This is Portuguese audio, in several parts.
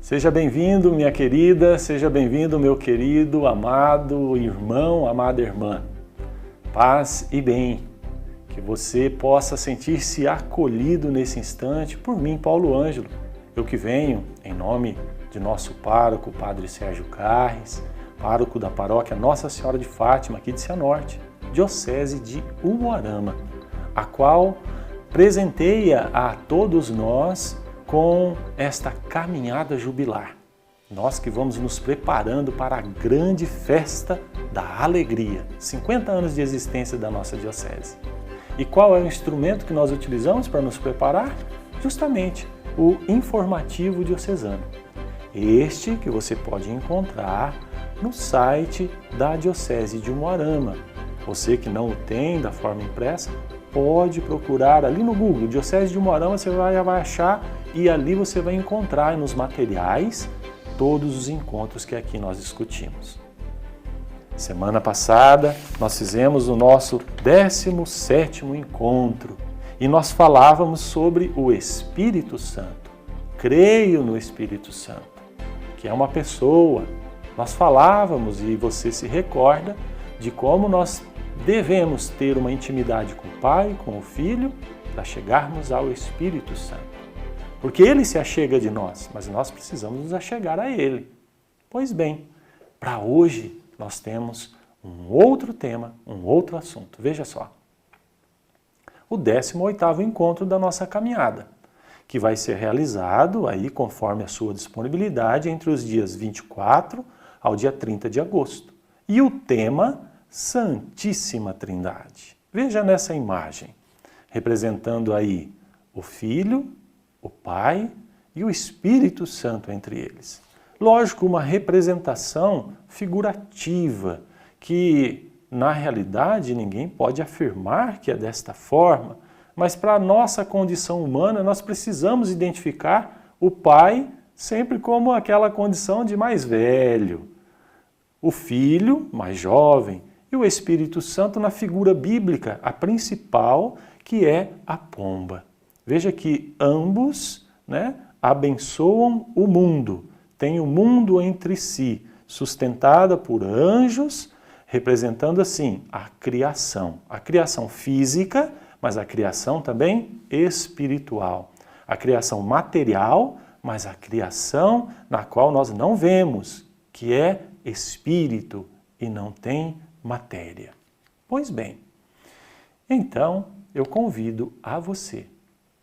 Seja bem-vindo, minha querida, seja bem-vindo, meu querido, amado irmão, amada irmã. Paz e bem, que você possa sentir-se acolhido nesse instante por mim, Paulo Ângelo. Eu que venho em nome de nosso pároco, Padre Sérgio Carres, pároco da paróquia Nossa Senhora de Fátima, aqui de Cianorte, diocese de Umuarama, a qual presenteia a todos nós com esta caminhada jubilar. Nós que vamos nos preparando para a grande festa da alegria, 50 anos de existência da nossa diocese. E qual é o instrumento que nós utilizamos para nos preparar? Justamente o informativo diocesano. Este que você pode encontrar no site da Diocese de Umuarama. Você que não o tem da forma impressa, pode procurar ali no Google, Diocese de Umuarama, você vai achar e ali você vai encontrar nos materiais todos os encontros que aqui nós discutimos. Semana passada nós fizemos o nosso 17º encontro e nós falávamos sobre o Espírito Santo. Creio no Espírito Santo, que é uma pessoa. Nós falávamos, e você se recorda, de como nós devemos ter uma intimidade com o Pai, com o Filho, para chegarmos ao Espírito Santo. Porque Ele se achega de nós, mas nós precisamos nos achegar a Ele. Pois bem, para hoje nós temos um outro tema, um outro assunto. Veja só. O 18º encontro da nossa caminhada, que vai ser realizado aí conforme a sua disponibilidade entre os dias 24 ao dia 30 de agosto. E o tema Santíssima Trindade. Veja nessa imagem, representando aí o Filho, o Pai e o Espírito Santo entre eles. Lógico, uma representação figurativa, que na realidade ninguém pode afirmar que é desta forma, mas para a nossa condição humana nós precisamos identificar o Pai sempre como aquela condição de mais velho, o Filho mais jovem e o Espírito Santo na figura bíblica, a principal, que é a pomba. Veja que ambos, abençoam o mundo, têm o mundo entre si, sustentada por anjos, representando assim a criação física, mas a criação também espiritual, a criação material, mas a criação na qual nós não vemos, que é espírito e não tem matéria. Pois bem, então eu convido a você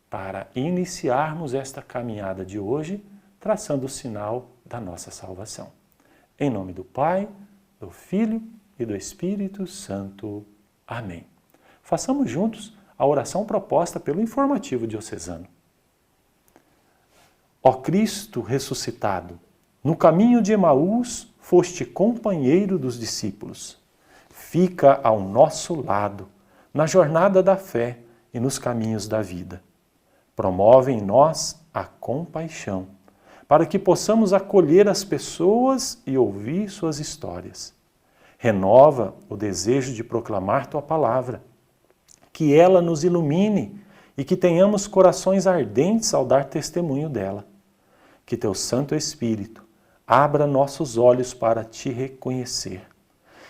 para iniciarmos esta caminhada de hoje, traçando o sinal da nossa salvação. Em nome do Pai, do Filho e do Espírito Santo. Amém. Façamos juntos a oração proposta pelo informativo diocesano. Ó Cristo ressuscitado, no caminho de Emaús foste companheiro dos discípulos. Fica ao nosso lado, na jornada da fé e nos caminhos da vida. Promove em nós a compaixão, para que possamos acolher as pessoas e ouvir suas histórias. Renova o desejo de proclamar tua palavra, que ela nos ilumine e que tenhamos corações ardentes ao dar testemunho dela. Que teu Santo Espírito abra nossos olhos para te reconhecer.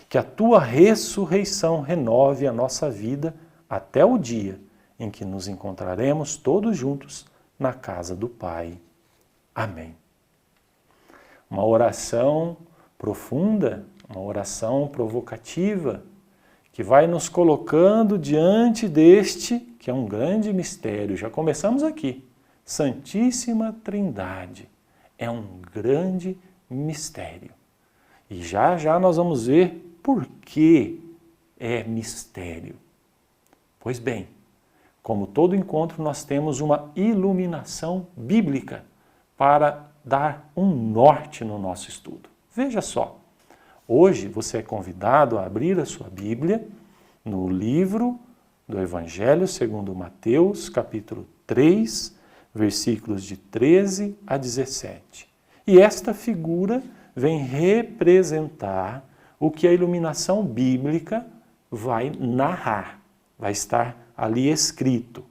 Que a tua ressurreição renove a nossa vida até o dia em que nos encontraremos todos juntos na casa do Pai. Amém. Uma oração profunda, uma oração provocativa, que vai nos colocando diante deste, que é um grande mistério. Já começamos aqui. Santíssima Trindade é um grande mistério. E já já nós vamos ver por que é mistério. Pois bem, como todo encontro, nós temos uma iluminação bíblica para dar um norte no nosso estudo. Veja só, hoje você é convidado a abrir a sua Bíblia no livro do Evangelho segundo Mateus, capítulo 3, versículos de 13 a 17. E esta figura vem representar o que a iluminação bíblica vai narrar, vai estar ali escrito.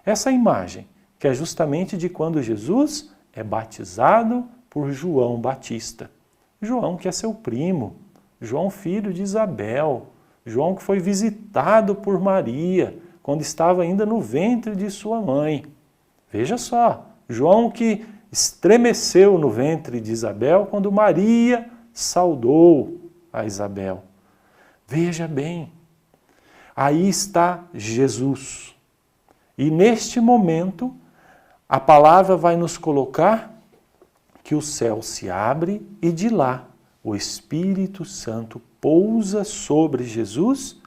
Essa imagem, que é justamente de quando Jesus é batizado por João Batista. João que é seu primo, João filho de Isabel, João que foi visitado por Maria quando estava ainda no ventre de sua mãe. Veja só, João que estremeceu no ventre de Isabel quando Maria saudou a Isabel. Veja bem, aí está Jesus. E neste momento, a palavra vai nos colocar que o céu se abre e de lá o Espírito Santo pousa sobre Jesus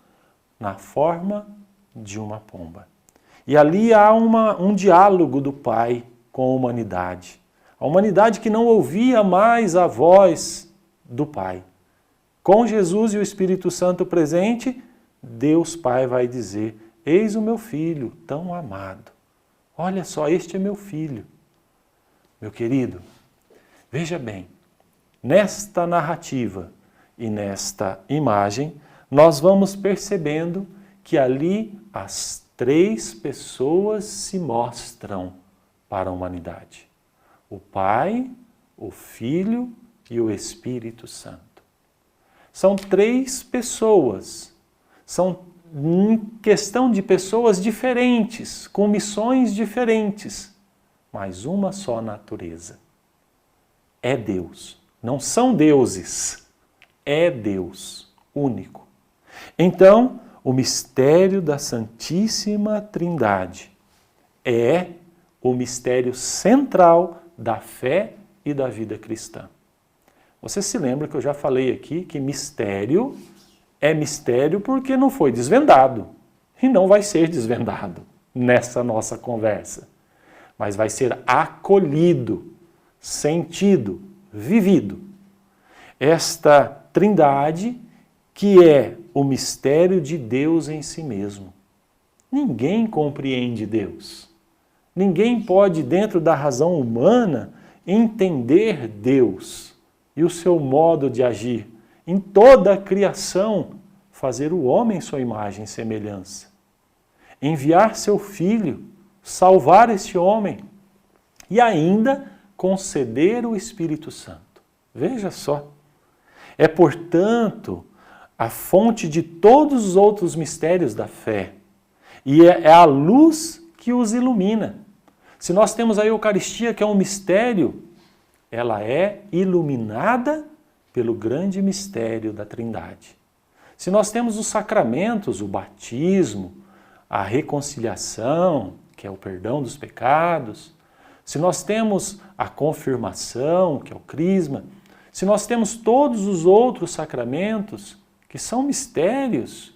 na forma de uma pomba. E ali há um diálogo do Pai com a humanidade. A humanidade que não ouvia mais a voz do Pai. Com Jesus e o Espírito Santo presente, Deus Pai vai dizer: eis o meu filho tão amado. Olha só, este é meu filho. Meu querido, veja bem, nesta narrativa e nesta imagem, nós vamos percebendo que ali as três pessoas se mostram para a humanidade: o Pai, o Filho e o Espírito Santo. São três pessoas, são em questão de pessoas diferentes, com missões diferentes, mas uma só natureza. É Deus, não são deuses, é Deus único. Então, o mistério da Santíssima Trindade é o mistério central da fé e da vida cristã. Você se lembra que eu já falei aqui que mistério é mistério porque não foi desvendado e não vai ser desvendado nessa nossa conversa, mas vai ser acolhido, sentido, vivido. Esta Trindade que é o mistério de Deus em si mesmo. Ninguém compreende Deus. Ninguém pode, dentro da razão humana, entender Deus e o seu modo de agir. Em toda a criação, fazer o homem sua imagem e semelhança. Enviar seu Filho, salvar este homem e ainda conceder o Espírito Santo. Veja só. É, portanto, a fonte de todos os outros mistérios da fé. E é a luz que os ilumina. Se nós temos a Eucaristia, que é um mistério, ela é iluminada pelo grande mistério da Trindade. Se nós temos os sacramentos, o batismo, a reconciliação, que é o perdão dos pecados, se nós temos a confirmação, que é o crisma, se nós temos todos os outros sacramentos, que são mistérios,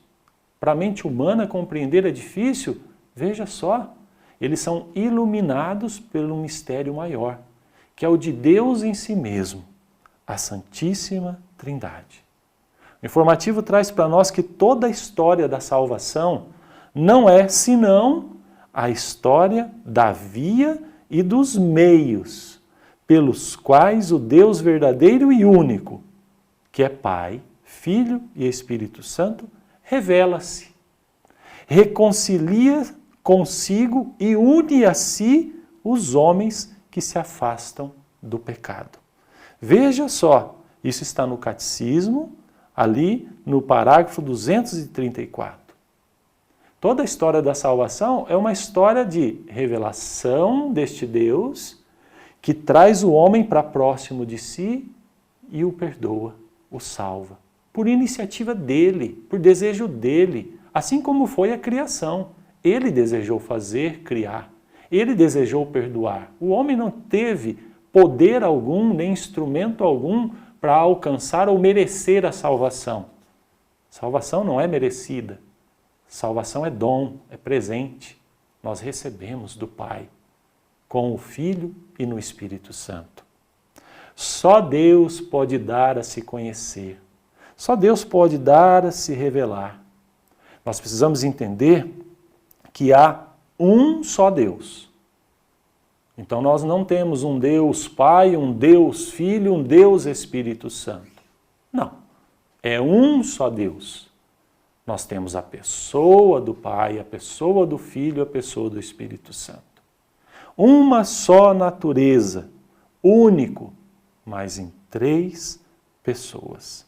para a mente humana compreender é difícil, veja só, eles são iluminados pelo mistério maior, que é o de Deus em si mesmo, a Santíssima Trindade. O informativo traz para nós que toda a história da salvação não é senão a história da via e dos meios pelos quais o Deus verdadeiro e único, que é Pai, Filho e Espírito Santo, revela-se, reconcilia consigo e une a si os homens que se afastam do pecado. Veja só, isso está no Catecismo, ali no parágrafo 234. Toda a história da salvação é uma história de revelação deste Deus que traz o homem para próximo de si e o perdoa, o salva. Por iniciativa dele, por desejo dele, assim como foi a criação. Ele desejou fazer, criar. Ele desejou perdoar. O homem não teve poder algum, nem instrumento algum para alcançar ou merecer a salvação. Salvação não é merecida. Salvação é dom, é presente. Nós recebemos do Pai, com o Filho e no Espírito Santo. Só Deus pode dar a se conhecer. Só Deus pode dar a se revelar. Nós precisamos entender que há um só Deus. Então nós não temos um Deus Pai, um Deus Filho, um Deus Espírito Santo. Não. É um só Deus. Nós temos a pessoa do Pai, a pessoa do Filho, a pessoa do Espírito Santo. Uma só natureza, único, mas em 3 pessoas.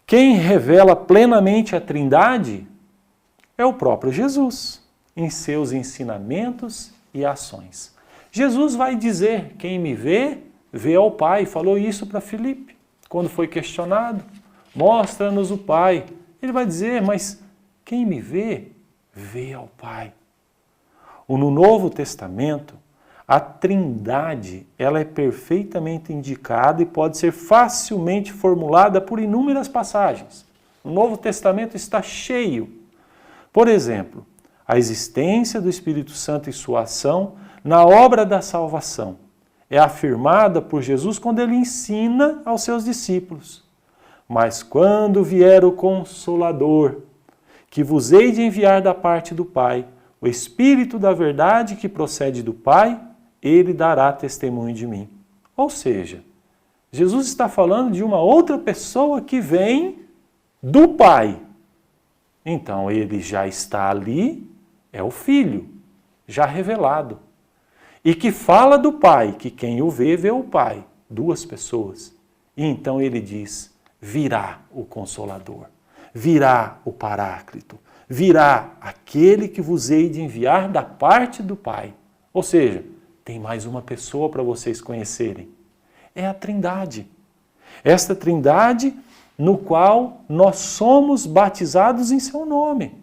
Quem revela plenamente a Trindade é o próprio Jesus, em seus ensinamentos e ações. Jesus vai dizer, quem me vê, vê ao Pai. Falou isso para Filipe, quando foi questionado. Mostra-nos o Pai. Ele vai dizer, mas quem me vê, vê ao Pai. No Novo Testamento, a Trindade, ela é perfeitamente indicada e pode ser facilmente formulada por inúmeras passagens. O Novo Testamento está cheio. Por exemplo, a existência do Espírito Santo e sua ação na obra da salvação é afirmada por Jesus quando ele ensina aos seus discípulos. Mas quando vier o Consolador, que vos hei de enviar da parte do Pai, o Espírito da verdade que procede do Pai, ele dará testemunho de mim. Ou seja, Jesus está falando de uma outra pessoa que vem do Pai. Então ele já está ali, é o Filho, já revelado. E que fala do Pai, que quem o vê, vê o Pai. 2 pessoas. E então ele diz, virá o Consolador, virá o Paráclito, virá aquele que vos hei de enviar da parte do Pai. Ou seja, tem mais uma pessoa para vocês conhecerem. É a Trindade. Esta Trindade no qual nós somos batizados em seu nome.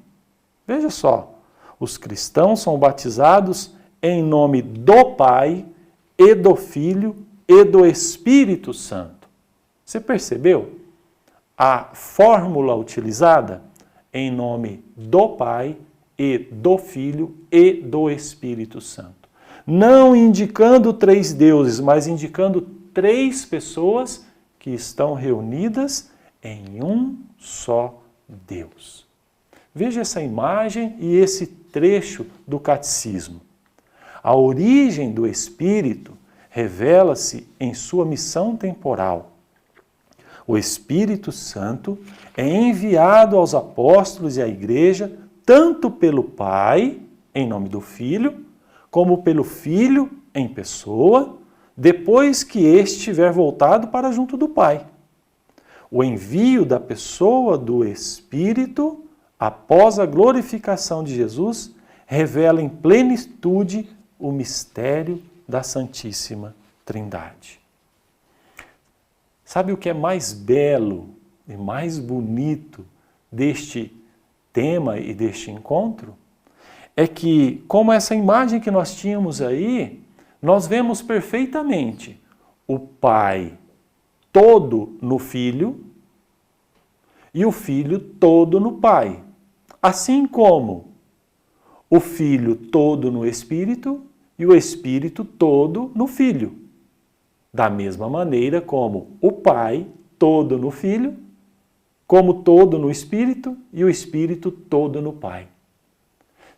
Veja só, os cristãos são batizados em nome do Pai e do Filho e do Espírito Santo. Você percebeu a fórmula utilizada? Em nome do Pai e do Filho e do Espírito Santo. Não indicando 3 deuses, mas indicando 3 pessoas que estão reunidas em um só Deus. Veja essa imagem e esse trecho do catecismo. A origem do Espírito revela-se em sua missão temporal. O Espírito Santo é enviado aos apóstolos e à igreja tanto pelo Pai, em nome do Filho, como pelo Filho, em pessoa, depois que este tiver voltado para junto do Pai. O envio da pessoa do Espírito, após a glorificação de Jesus, revela em plenitude o mistério da Santíssima Trindade. Sabe o que é mais belo e mais bonito deste tema e deste encontro? É que, como essa imagem que nós tínhamos aí, nós vemos perfeitamente o Pai todo no Filho e o Filho todo no Pai. Assim como o Filho todo no Espírito e o Espírito todo no Filho. Da mesma maneira como o Pai todo no Filho, como todo no Espírito e o Espírito todo no Pai.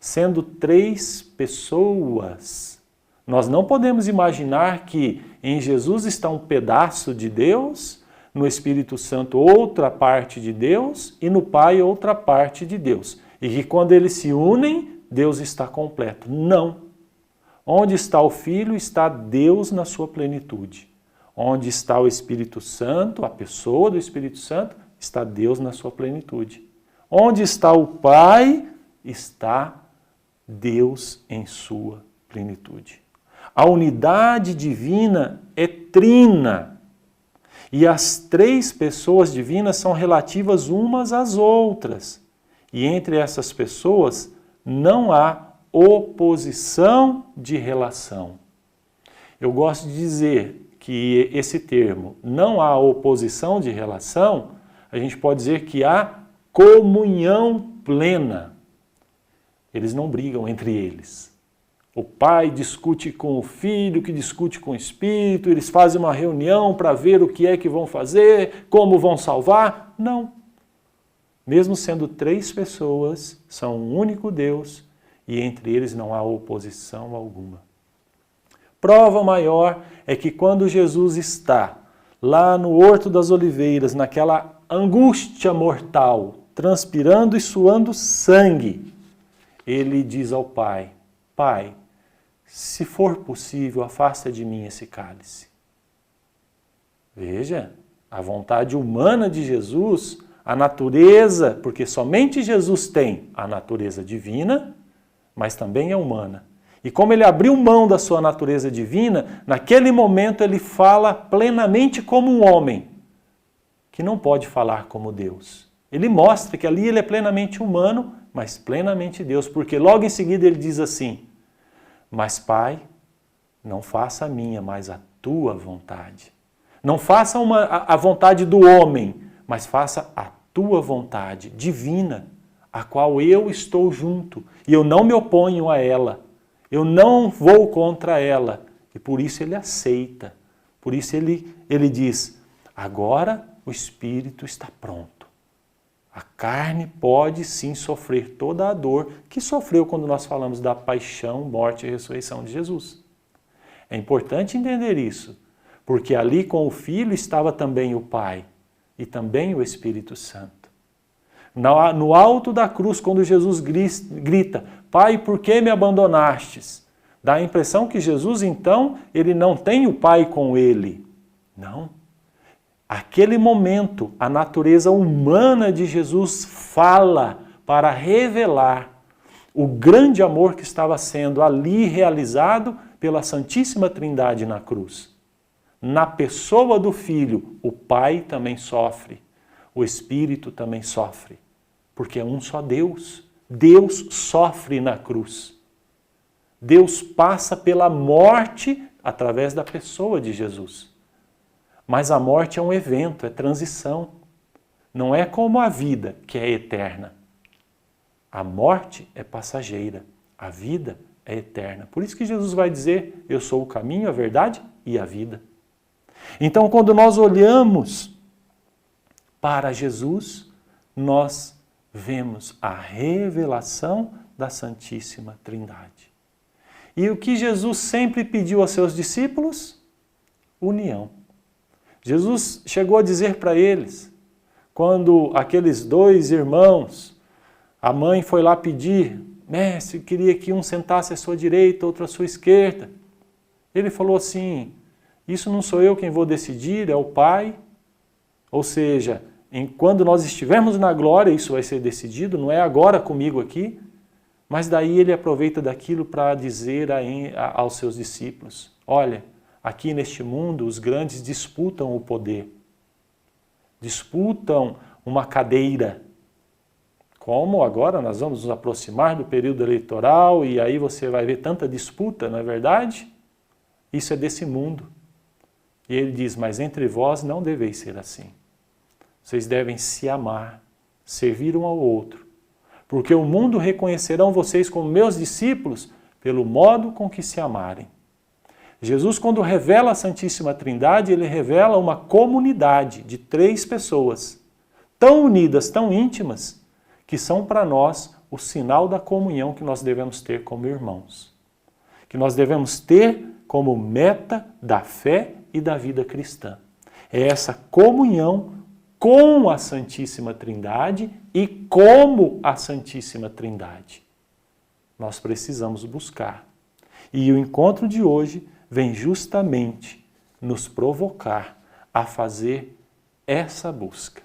Sendo 3 pessoas, nós não podemos imaginar que em Jesus está um pedaço de Deus, no Espírito Santo outra parte de Deus e no Pai outra parte de Deus. E que quando eles se unem, Deus está completo. Não. Onde está o Filho, está Deus na sua plenitude. Onde está o Espírito Santo, a pessoa do Espírito Santo, está Deus na sua plenitude. Onde está o Pai, está Deus em sua plenitude. A unidade divina é trina. E as 3 pessoas divinas são relativas umas às outras. E entre essas pessoas não há oposição de relação. Eu gosto de dizer que esse termo, não há oposição de relação, a gente pode dizer que há comunhão plena. Eles não brigam entre eles. O pai discute com o filho, que discute com o espírito, eles fazem uma reunião para ver o que é que vão fazer, como vão salvar. Não. Mesmo sendo 3 pessoas, são um único Deus e entre eles não há oposição alguma. Prova maior é que quando Jesus está lá no Horto das Oliveiras, naquela angústia mortal, transpirando e suando sangue, ele diz ao Pai, Pai, se for possível, afasta de mim esse cálice. Veja, a vontade humana de Jesus, a natureza, porque somente Jesus tem a natureza divina, mas também é humana. E como ele abriu mão da sua natureza divina, naquele momento ele fala plenamente como um homem, que não pode falar como Deus. Ele mostra que ali ele é plenamente humano, mas plenamente Deus, porque logo em seguida ele diz assim: mas Pai, não faça a minha, mas a tua vontade. Não faça a vontade do homem, mas faça a tua vontade divina, a qual eu estou junto, e eu não me oponho a ela, eu não vou contra ela, e por isso ele aceita, por isso ele diz: agora o espírito está pronto. A carne pode sim sofrer toda a dor que sofreu quando nós falamos da paixão, morte e ressurreição de Jesus. É importante entender isso, porque ali com o Filho estava também o Pai e também o Espírito Santo. No alto da cruz, quando Jesus grita: Pai, por que me abandonastes? Dá a impressão que Jesus, então, ele não tem o Pai com ele. Não. Aquele momento, a natureza humana de Jesus fala para revelar o grande amor que estava sendo ali realizado pela Santíssima Trindade na cruz. Na pessoa do Filho, o Pai também sofre, o Espírito também sofre, porque é um só Deus. Deus sofre na cruz. Deus passa pela morte através da pessoa de Jesus. Mas a morte é um evento, é transição. Não é como a vida, que é eterna. A morte é passageira, a vida é eterna. Por isso que Jesus vai dizer: eu sou o caminho, a verdade e a vida. Então, quando nós olhamos para Jesus, nós vemos a revelação da Santíssima Trindade. E o que Jesus sempre pediu aos seus discípulos? União. Jesus chegou a dizer para eles, quando aqueles dois irmãos, a mãe foi lá pedir: mestre, queria que um sentasse à sua direita, outro à sua esquerda. Ele falou assim: isso não sou eu quem vou decidir, é o Pai. Ou seja, quando nós estivermos na glória, isso vai ser decidido, não é agora comigo aqui. Mas daí ele aproveita daquilo para dizer aos seus discípulos: olha, aqui neste mundo os grandes disputam o poder, disputam uma cadeira. Como agora nós vamos nos aproximar do período eleitoral e aí você vai ver tanta disputa, não é verdade? Isso é desse mundo. E ele diz: mas entre vós não deveis ser assim. Vocês devem se amar, servir um ao outro, porque o mundo reconhecerão vocês como meus discípulos pelo modo com que se amarem. Jesus, quando revela a Santíssima Trindade, ele revela uma comunidade de 3 pessoas, tão unidas, tão íntimas, que são para nós o sinal da comunhão que nós devemos ter como irmãos. Que nós devemos ter como meta da fé e da vida cristã. É essa comunhão com a Santíssima Trindade e como a Santíssima Trindade. Nós precisamos buscar. E o encontro de hoje vem justamente nos provocar a fazer essa busca.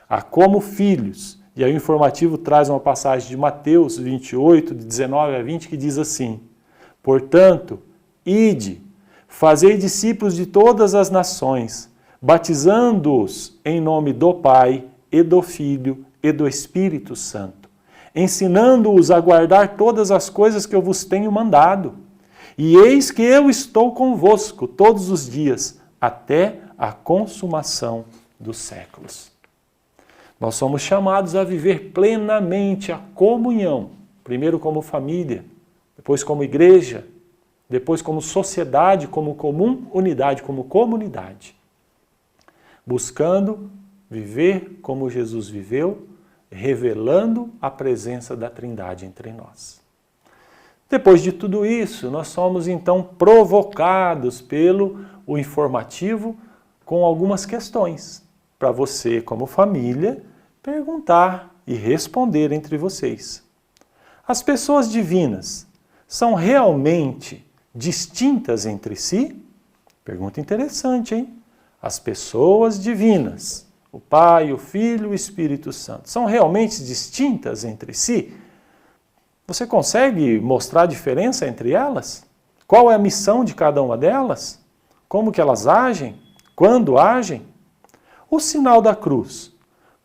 A como filhos. E aí o informativo traz uma passagem de Mateus 28, de 19 a 20, que diz assim: portanto, ide, fazei discípulos de todas as nações, batizando-os em nome do Pai, e do Filho, e do Espírito Santo, ensinando-os a guardar todas as coisas que eu vos tenho mandado. E eis que eu estou convosco todos os dias, até a consumação dos séculos. Nós somos chamados a viver plenamente a comunhão, primeiro como família, depois como igreja, depois como sociedade, como comum unidade, como comunidade. Buscando viver como Jesus viveu, revelando a presença da Trindade entre nós. Depois de tudo isso, nós somos então provocados pelo informativo com algumas questões para você, como família, perguntar e responder entre vocês. As pessoas divinas são realmente distintas entre si? Pergunta interessante, hein? as pessoas divinas, o Pai, o Filho e o Espírito Santo, são realmente distintas entre si? Você consegue mostrar a diferença entre elas? Qual é a missão de cada uma delas? Como que elas agem? Quando agem? O sinal da cruz,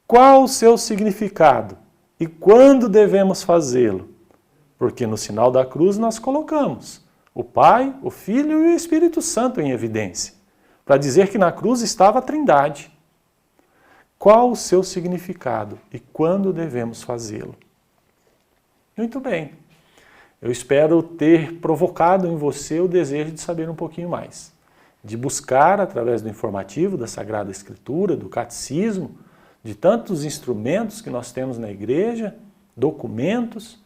qual o seu significado? E quando devemos fazê-lo? Porque no sinal da cruz nós colocamos o Pai, o Filho e o Espírito Santo em evidência, para dizer que na cruz estava a Trindade. Qual o seu significado e quando devemos fazê-lo? Muito bem. Eu espero ter provocado em você o desejo de saber um pouquinho mais, de buscar através do informativo da Sagrada Escritura, do Catecismo, de tantos instrumentos que nós temos na igreja, documentos,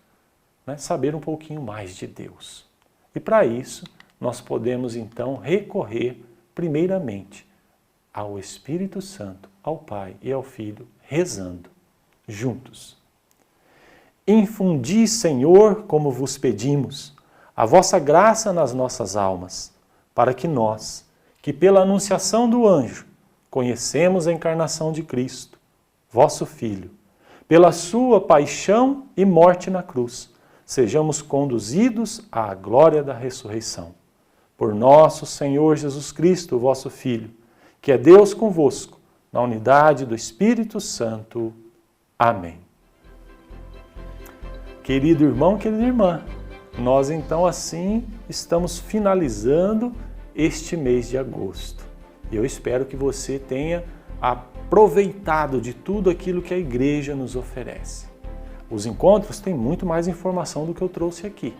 saber um pouquinho mais de Deus. E para isso, nós podemos então recorrer primeiramente ao Espírito Santo, ao Pai e ao Filho, rezando, juntos. Infundi, Senhor, como vos pedimos, a vossa graça nas nossas almas, para que nós, que pela anunciação do anjo, conhecemos a encarnação de Cristo, vosso Filho, pela sua paixão e morte na cruz, sejamos conduzidos à glória da ressurreição. Por nosso Senhor Jesus Cristo, vosso Filho, que é Deus convosco, na unidade do Espírito Santo. Amém. Querido irmão, querida irmã, nós então assim estamos finalizando este mês de agosto. E eu espero que você tenha aproveitado de tudo aquilo que a igreja nos oferece. Os encontros têm muito mais informação do que eu trouxe aqui.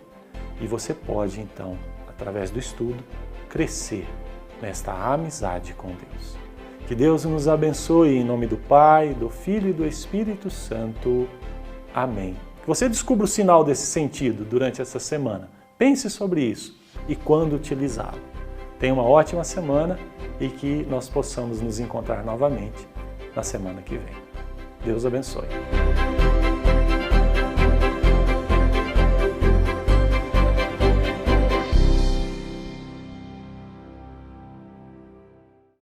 E você pode então, através do estudo, crescer nesta amizade com Deus. Que Deus nos abençoe em nome do Pai, do Filho e do Espírito Santo. Amém. Que você descubra o sinal desse sentido durante essa semana. Pense sobre isso e quando utilizá-lo. Tenha uma ótima semana e que nós possamos nos encontrar novamente na semana que vem. Deus abençoe.